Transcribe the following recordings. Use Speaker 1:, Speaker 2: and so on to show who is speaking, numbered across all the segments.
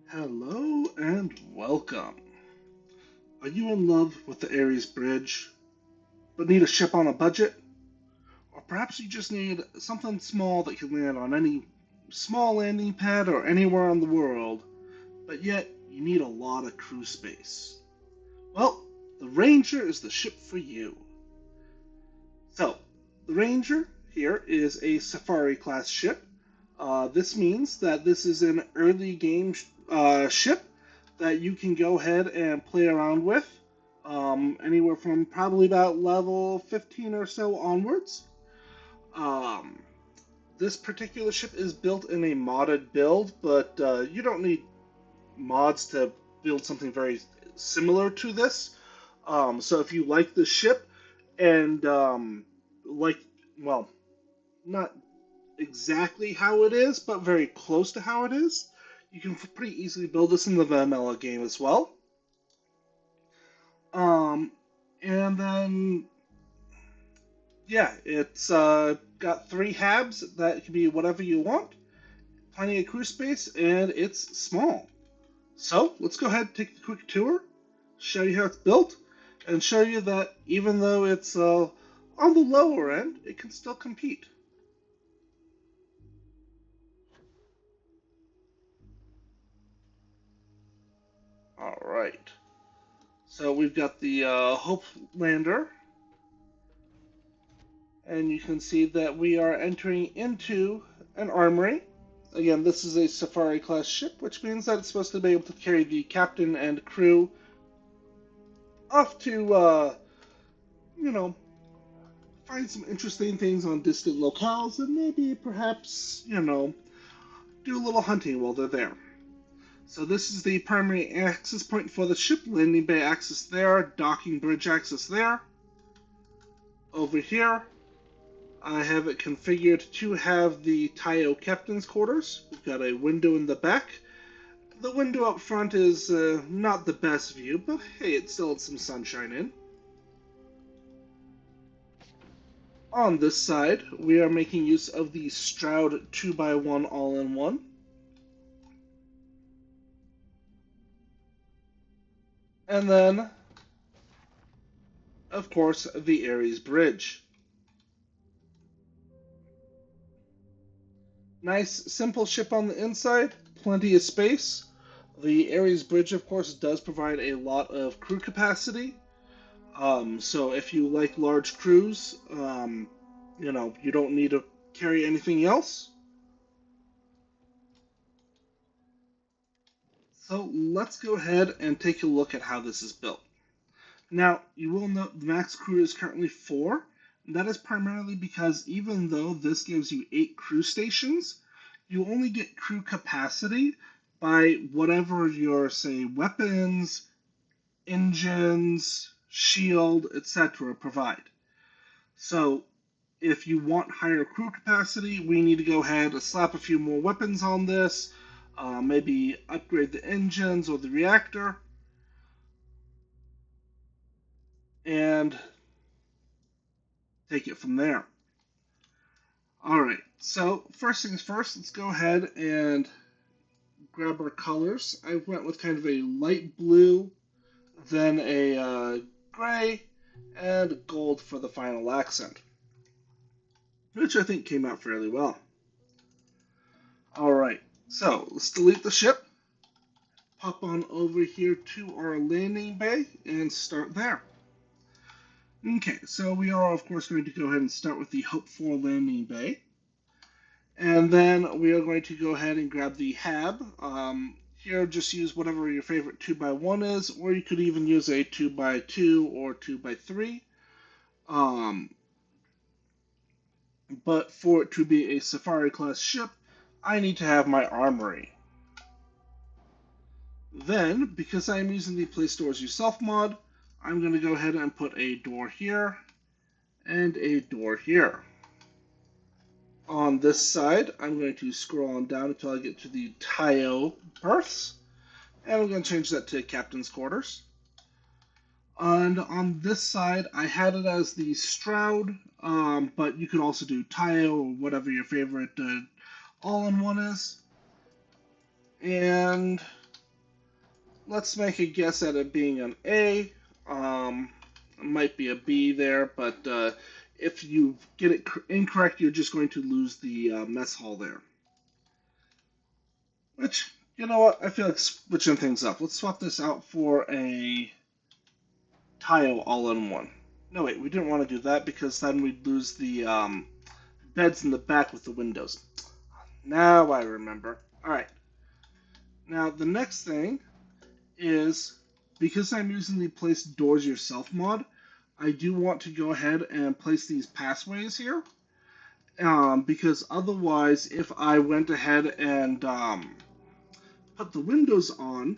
Speaker 1: Hello and welcome. Are you in love with the Ares Bridge, but need a ship on a budget? Or perhaps you just need something small that can land on any small landing pad or anywhere in the world, but yet you need a lot of crew space? Well, the Ranger is the ship for you. So, the Ranger here is a Safari class ship. This means that this is an early game ship that you can go ahead and play around with, anywhere from probably about level 15 or so onwards. Um, this particular ship is built in a modded build, but you don't need mods to build something very similar to this. So if you like the ship and like, well, not exactly how it is, but very close to how it is, you can pretty easily build this in the vanilla game as well. Um, and then, yeah, it's got three habs that can be whatever you want, plenty of crew space, and it's small. So let's go ahead and take a quick tour, show you how it's built, and show you that even though it's on the lower end, it can still compete. All right. So we've got the Hope lander, and you can see that we are entering into an armory. Again, this is a Safari class ship, which means that it's supposed to be able to carry the captain and crew off to, you know, find some interesting things on distant locales and maybe perhaps, do a little hunting while they're there. So this is the primary access point for the ship, landing bay access there, docking bridge access there. Over here, I have it configured to have the Tayo captain's quarters. We've got a window in the back. The window up front is not the best view, but hey, it still had some sunshine in. On this side, we are making use of the Stroud 2x1 all-in-one. And then, of course, the Ares Bridge. Nice, simple ship on the inside, plenty of space. The Ares Bridge, of course, does provide a lot of crew capacity. So if you like large crews, you don't need to carry anything else. So let's go ahead and take a look at how this is built. Now, you will note the max crew is currently 4. That is primarily because even though this gives you 8 crew stations, you only get crew capacity by whatever your, say, weapons, engines, shield, etc. provide. So, if you want higher crew capacity, we need to go ahead and slap a few more weapons on this, maybe upgrade the engines or the reactor, and take it from there. Alright, so first things first, let's go ahead and grab our colors. I went with kind of a light blue, then a gray, and gold for the final accent, which I think came out fairly well. Alright, so let's delete the ship, pop on over here to our landing bay, and start there. Okay, so we are of course going to go ahead and start with the Hope 4 landing bay. And then we are going to go ahead and grab the hab. Here, just use whatever your favorite 2x1 is, or you could even use a 2x2 or 2x3. But for it to be a Safari class ship, I need to have my armory. Then, because I'm using the Play Stores Yourself mod, I'm going to go ahead and put a door here and a door here. On this side, I'm going to scroll on down until I get to the Tayo berths, and I'm going to change that to Captain's Quarters. And on this side, I had it as the Stroud, but you could also do Tayo or whatever your favorite all-in-one is. And let's make a guess at it being an A. It might be a B there, but if you get it incorrect, you're just going to lose the mess hall there. Which, you know what, I feel like switching things up. Let's swap this out for a tile all-in-one. No, wait, we didn't want to do that because then we'd lose the beds in the back with the windows. Now I remember. Alright, now the next thing is, because I'm using the place doors yourself mod, I do want to go ahead and place these pathways here. Because otherwise, if I went ahead and put the windows on,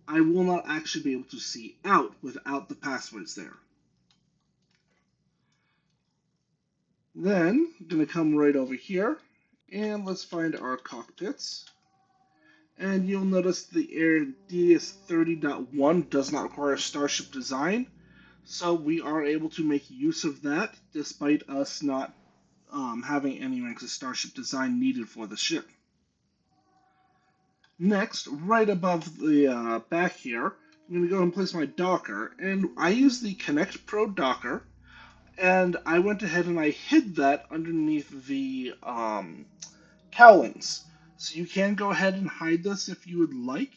Speaker 1: I will not actually be able to see out without the pathways there. Then, I'm going to come right over here, and let's find our cockpits. And you'll notice the Air DS30.1 does not require Starship design, so we are able to make use of that despite us not having any ranks of Starship design needed for the ship. Next, right above the back here, I'm going to go and place my docker, and I use the Connect Pro docker, and I went ahead and I hid that underneath the cowlings. So you can go ahead and hide this if you would like,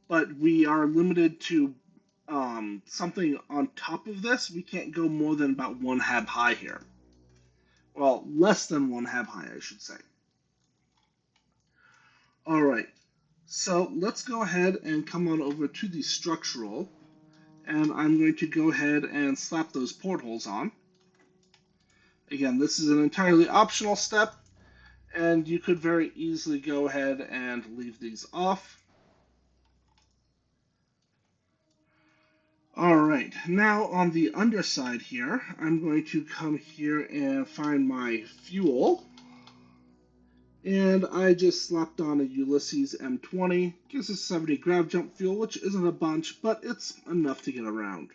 Speaker 1: but we are limited to something on top of this. We can't go more than about 1 hab high here. Well, less than 1 hab high, I should say. Alright, so let's go ahead and come on over to the structural, and I'm going to go ahead and slap those portholes on. Again, this is an entirely optional step, and you could very easily go ahead and leave these off. Alright, now on the underside here, I'm going to come here and find my fuel. And I just slapped on a Ulysses M20. Gives us 70 grav jump fuel, which isn't a bunch, but it's enough to get around.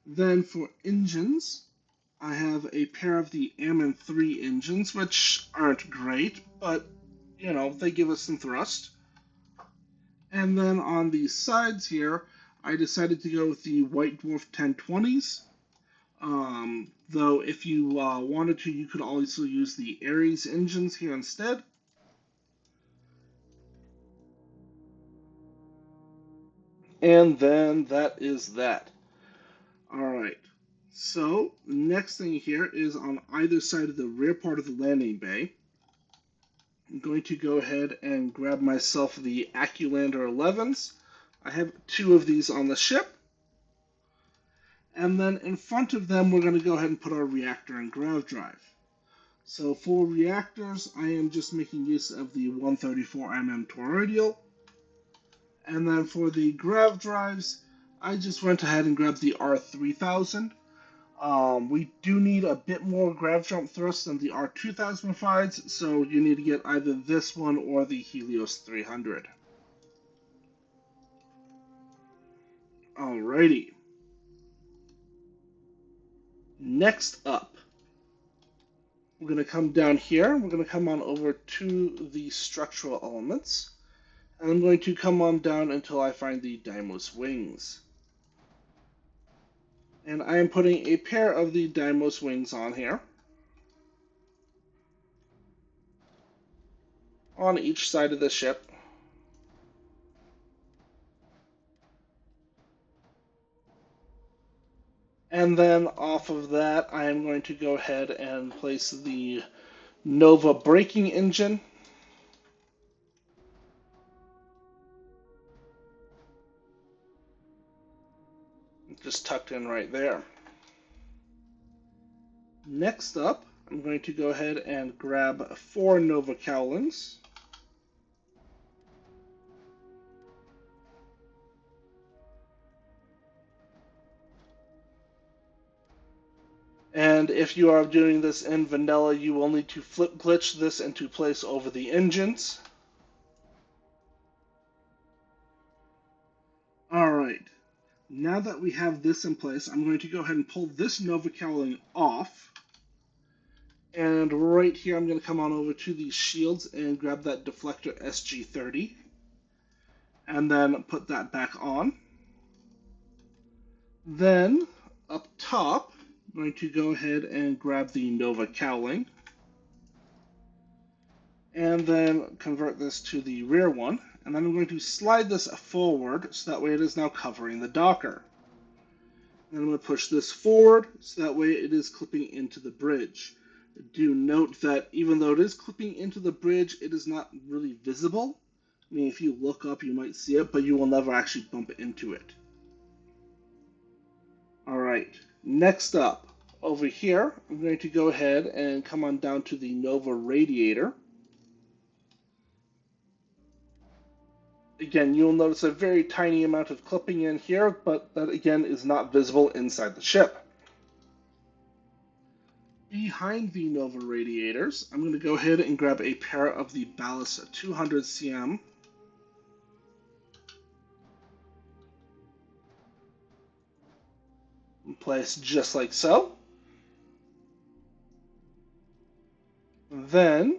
Speaker 1: Then for engines, I have a pair of the Ammon 3 engines, which aren't great, but, you know, they give us some thrust. And then on the sides here, I decided to go with the White Dwarf 1020s. Though if you wanted to, you could also use the Ares engines here instead. And then that is that. Alright, so next thing here is on either side of the rear part of the landing bay. I'm going to go ahead and grab myself the Acculander 11s. I have 2 of these on the ship. And then in front of them, we're going to go ahead and put our reactor and grav drive. So for reactors, I am just making use of the 134mm toroidal. And then for the grav drives, I just went ahead and grabbed the R3000. We do need a bit more grav jump thrust than the R2000 provides, so you need to get either this one or the Helios 300. Alrighty. Next up, we're going to come down here. We're going to come on over to the structural elements. And I'm going to come on down until I find the Deimos wings. And I am putting a pair of the Deimos wings on here, on each side of the ship. And then off of that, I am going to go ahead and place the Nova braking engine. Just tucked in right there. Next up, I'm going to go ahead and grab 4 Nova cowlings. And if you are doing this in vanilla, you will need to flip glitch this into place over the engines. Alright, now that we have this in place, I'm going to go ahead and pull this Nova cowling off. And right here, I'm going to come on over to these shields and grab that deflector SG30. and then put that back on. Then up top, I'm going to go ahead and grab the Nova cowling, and then convert this to the rear one, and then I'm going to slide this forward so that way it is now covering the Docker. Then I'm going to push this forward so that way it is clipping into the bridge. Do note that even though it is clipping into the bridge, it is not really visible. I mean, if you look up, you might see it, but you will never actually bump into it. Alright, next up, over here, I'm going to go ahead and come on down to the Nova radiator. Again, you'll notice a very tiny amount of clipping in here, but that again is not visible inside the ship. Behind the Nova radiators, I'm going to go ahead and grab a pair of the Ballast 200 cm. And place just like so. Then,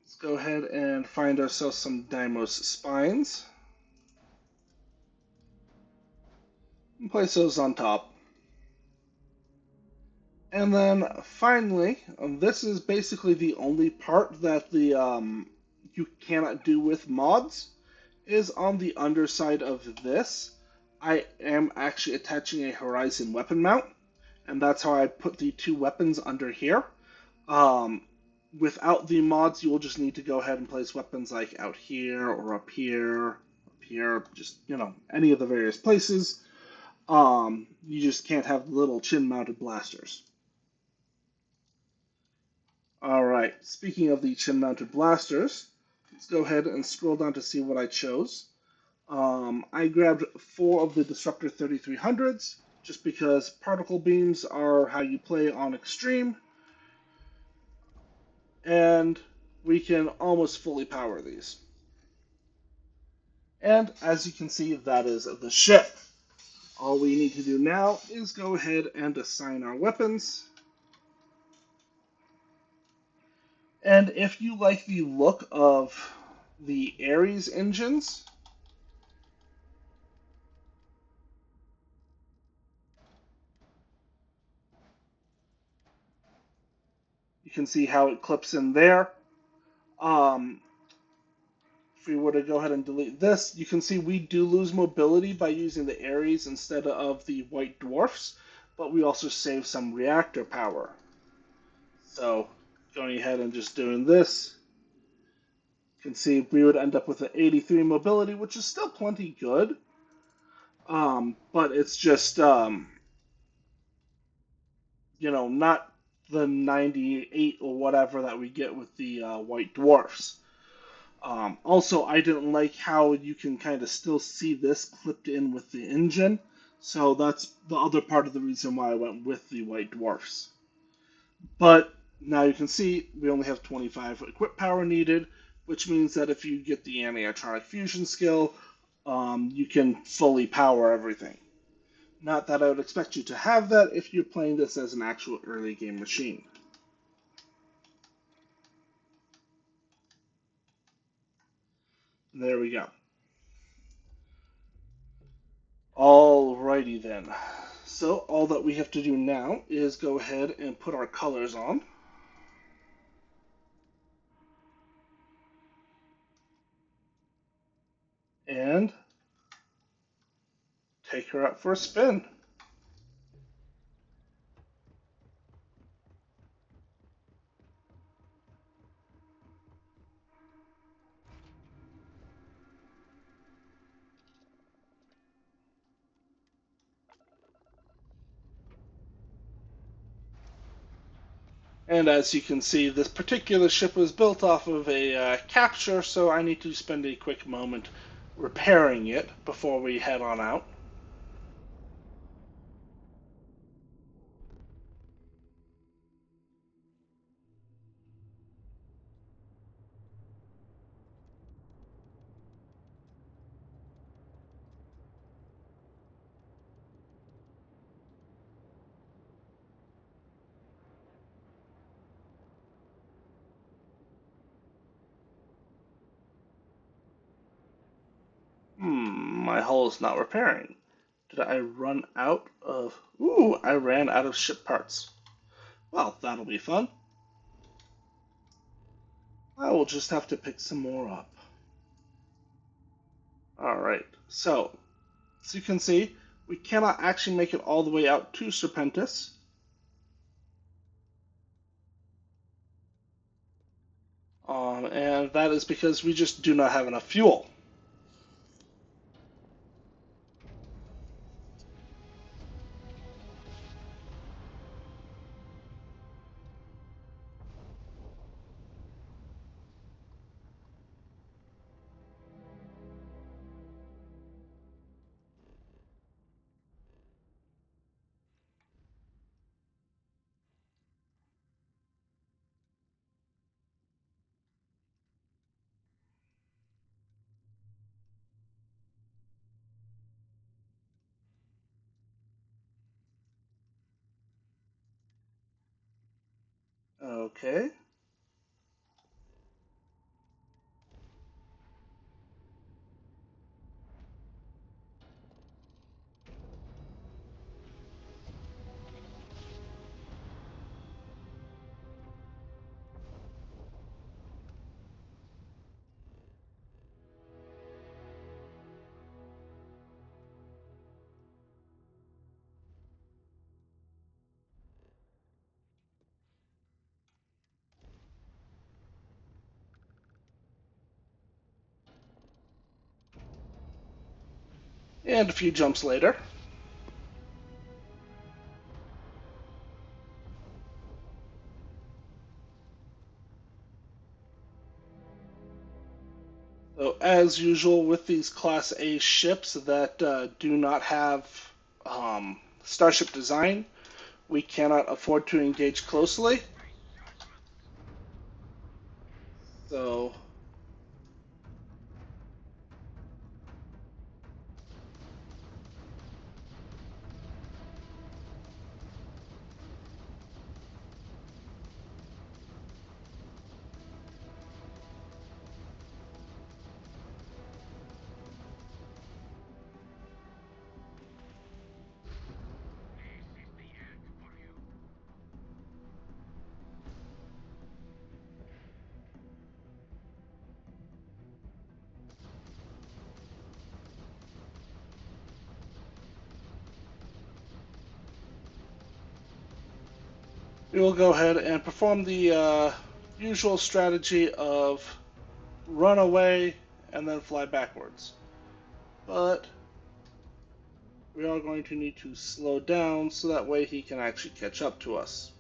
Speaker 1: let's go ahead and find ourselves some Deimos spines. And place those on top. And then finally, this is basically the only part that you cannot do with mods, is on the underside of this. I am actually attaching a Horizon weapon mount, and that's how I put the two weapons under here. Without the mods, you will just need to go ahead and place weapons like out here or up here, just, any of the various places. You just can't have little chin-mounted blasters. Alright, speaking of the chin-mounted blasters, let's go ahead and scroll down to see what I chose. I grabbed 4 of the Disruptor 3300s, just because particle beams are how you play on Extreme, and we can almost fully power these. And as you can see, that is the ship. All we need to do now is go ahead and assign our weapons. And if you like the look of the Ares engines, you can see how it clips in there. If we were to go ahead and delete this, you can see we do lose mobility by using the Ares instead of the White Dwarfs, but we also save some reactor power. So going ahead and just doing this, you can see we would end up with an 83 mobility, which is still plenty good. But it's just, not the 98 or whatever that we get with the White Dwarfs. Also, I didn't like how you can kind of still see this clipped in with the engine. So that's the other part of the reason why I went with the White Dwarfs. But now you can see we only have 25 equip power needed, which means that if you get the anitronic fusion skill, you can fully power everything. Not that I would expect you to have that if you're playing this as an actual early game machine. There we go. Alrighty then. So all that we have to do now is go ahead and put our colors on. And take her out for a spin. And as you can see, this particular ship was built off of a capture, so I need to spend a quick moment repairing it before we head on out. hull is not repairing. Did I run out of... Ooh, I ran out of ship parts. Well, that'll be fun. I will just have to pick some more up. Alright, so, as you can see, we cannot actually make it all the way out to Serpentis. And that is because we just do not have enough fuel. Okay. And a few jumps later. So, as usual with these Class A ships that do not have Starship design, we cannot afford to engage closely. So, we will go ahead and perform the usual strategy of run away and then fly backwards. But we are going to need to slow down so that way he can actually catch up to us.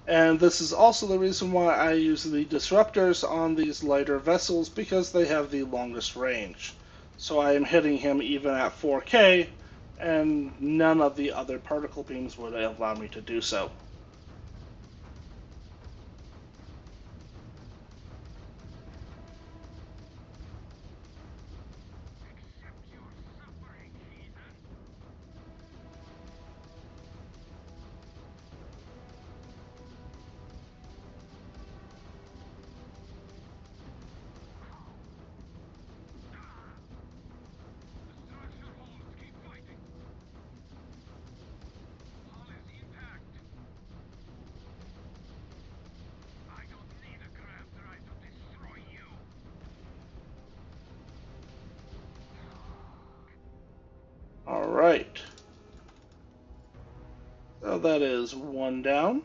Speaker 1: And this is also the reason why I use the disruptors on these lighter vessels, because they have the longest range. So I am hitting him even at 4K, and none of the other particle beams would allow me to do so. Alright. So that is one down.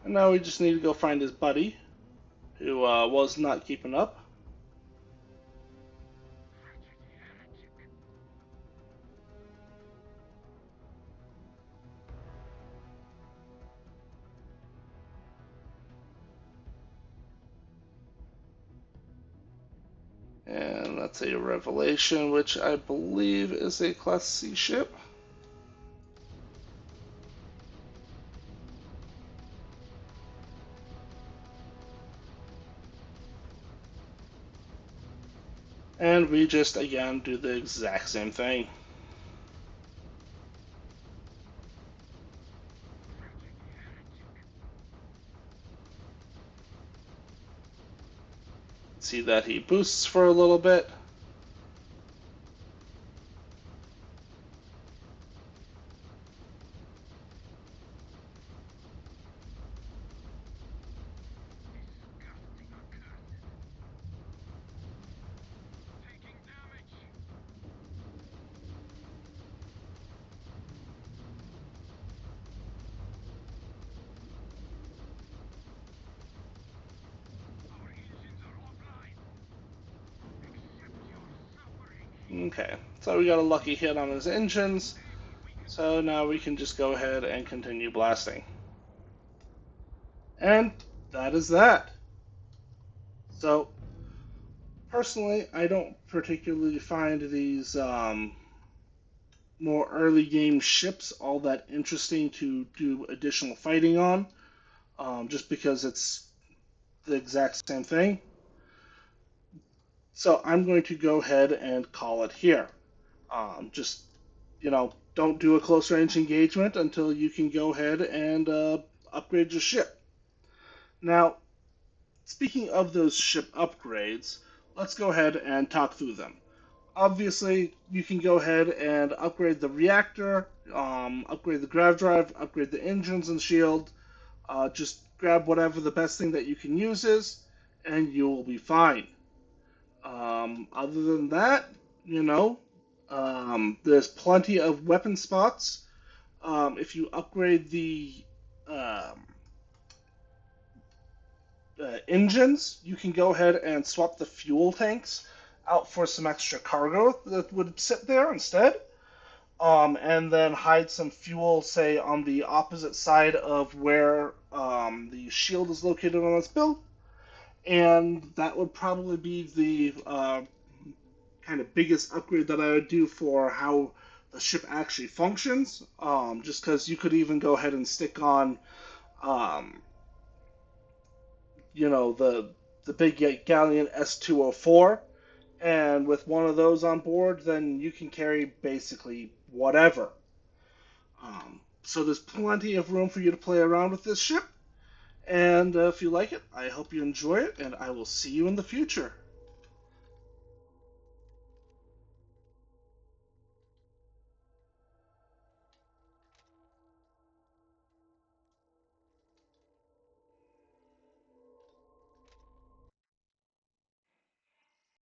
Speaker 1: And now we just need to go find his buddy, who was not keeping up. And that's a Revelation, which I believe is a Class C ship. And we just, again, do the exact same thing. See that he boosts for a little bit. Okay, so we got a lucky hit on his engines. So now we can just go ahead and continue blasting. And that is that. So personally, I don't particularly find these more early game ships all that interesting to do additional fighting on, just because it's the exact same thing. So I'm going to go ahead and call it here. Just, don't do a close range engagement until you can go ahead and upgrade your ship. Now, speaking of those ship upgrades, let's go ahead and talk through them. Obviously, you can go ahead and upgrade the reactor, upgrade the grav drive, upgrade the engines and shield. Just grab whatever the best thing that you can use is, and you will be fine. Other than that, there's plenty of weapon spots. If you upgrade the um, engines, you can go ahead and swap the fuel tanks out for some extra cargo that would sit there instead. And then hide some fuel, say, on the opposite side of where the shield is located on this build. And that would probably be the kind of biggest upgrade that I would do for how the ship actually functions. Just because you could even go ahead and stick on, um, the big galleon S204, and with one of those on board, then you can carry basically whatever. So there's plenty of room for you to play around with this ship. And if you like it, I hope you enjoy it, and I will see you in the future.